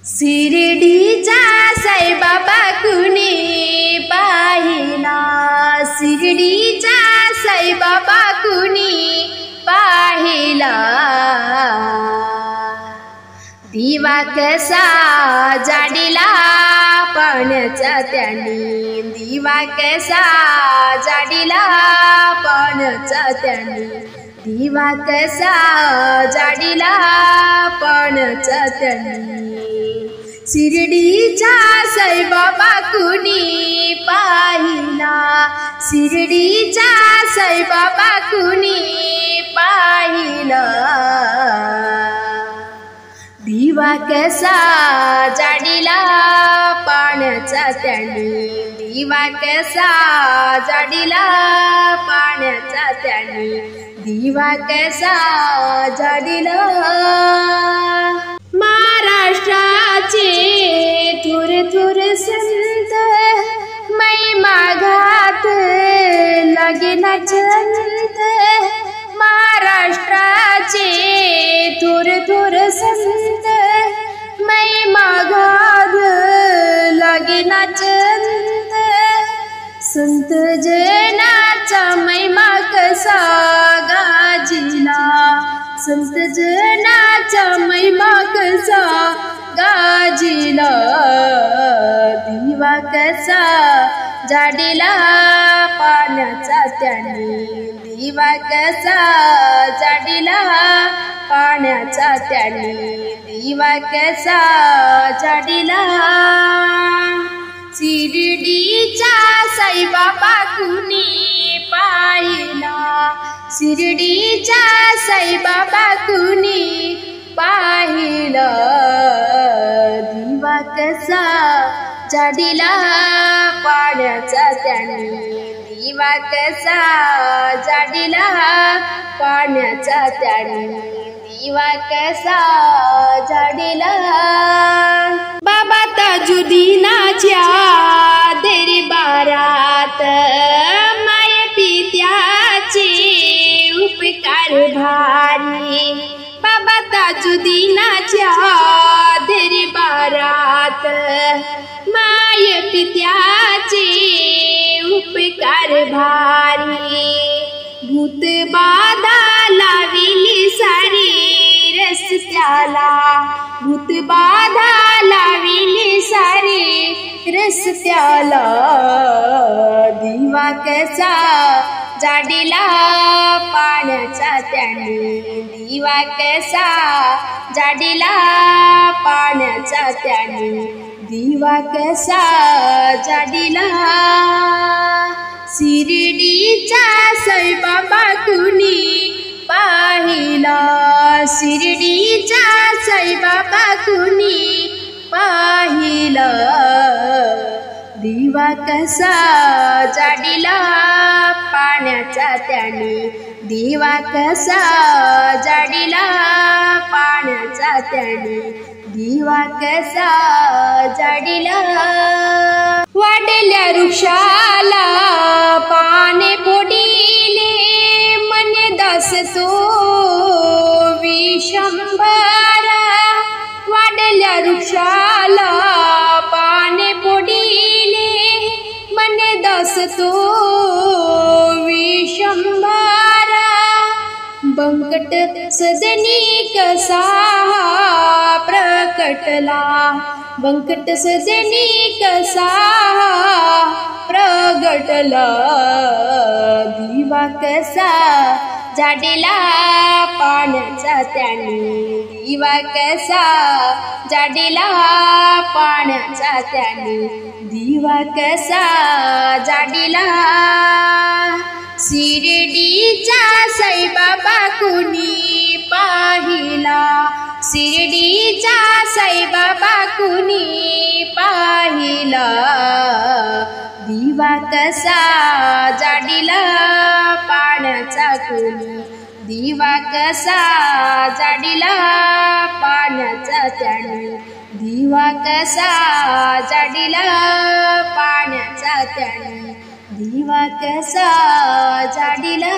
शिर्डीचा साईबाबा कुणी पाहिला, शिर्डीचा साईबाबा कुणी पाहिला। दिवा कसा जाडिला पाण्याचा त्याने, दिवा कसा जाडिला पाण्याचा त्याने, दिवा कसा जाडिला पाण्याचा त्याने। शिर्डीचा साईबाबा कुणी पाहिला, शिर्डीचा साईबाबा कुणी पाहिला। दिवा कसा जाडिला पाण्याचा त्याने, दिवा कसा जाडिला पाण्याचा त्याने, दिवा कसा जाडिला। महाराष्ट्राचे थोर थोर संत महिमा गात लागे नाचंत, महाराष्ट्राचे थोर थोर संत महिमा गात लागे नाचंत। संत जनाचा महिमा कसा गाजिला, संत जनाचा महिमा कसा गाजिला। दिवा कसा जाडिला पाण्याचा त्याने, दिवा कसा जाडिला पाण्याचा त्याने, दिवा कसा जाडिला। शिर्डीचा साईबाबा कुणी पाहिला, शिर्डीचा साईबाबा कुणी पाहिला। दिवा कसा जाडिला पाण्याचा त्याने, दिवा कसा जाडिला पाण्याचा त्याने, दिवा कसा जाडिला। बाबा ताजुद्दीनाच्या दरबारात माय पित्याचे उपकार भारी, बाबा ताजुद्दीनाच्या दरबारात माय पित्याचे उपकार भारी। भूत बाधा लाविली सारी रस्त्याला, भूत बाधा लाविली सारी रस्त्याला। दिवा कसा जाडिला पाण्याचा त्याने, दिवा कसा जाडिला पाण्याचा त्याने, दिवा कसा जाडिला। शिर्डीचा साईबाबा कुणी पाहिला, शिर्डीचा साईबाबा कुणी पाहिला। दिवा कसा जाडिला पाण्याचा त्याने, दिवा कसा जाडिला पाण्याचा त्याने, दिवा कसा जाडिला। वाढल्या वृक्षाला पाने फोडिले मन दास तो विशंभरा, वाढल्या वृक्षाला पाने फोडिले मन दास तो विशंभरा। बंकट सदनी कसा प्रकटला, बंकट सदनी कसा प्रगटला। दिवा कसा जाडिला पाण्याचा त्याने, दिवा कसा जाडिला पाण्याचा त्याने, दिवा कसा जाडिला। शिर्डीचा साईबाबा कुणी पाहिला, शिर्डीचा साईबाबा कुणी पाहिला। दिवा कसा जाडिला पाण्याचा कुणी, दिवा कसा जाडिला पाण्याचा त्याने, दिवा कसा जाडिला पाण्याचा त्याने, दिवा कसा जाडिला।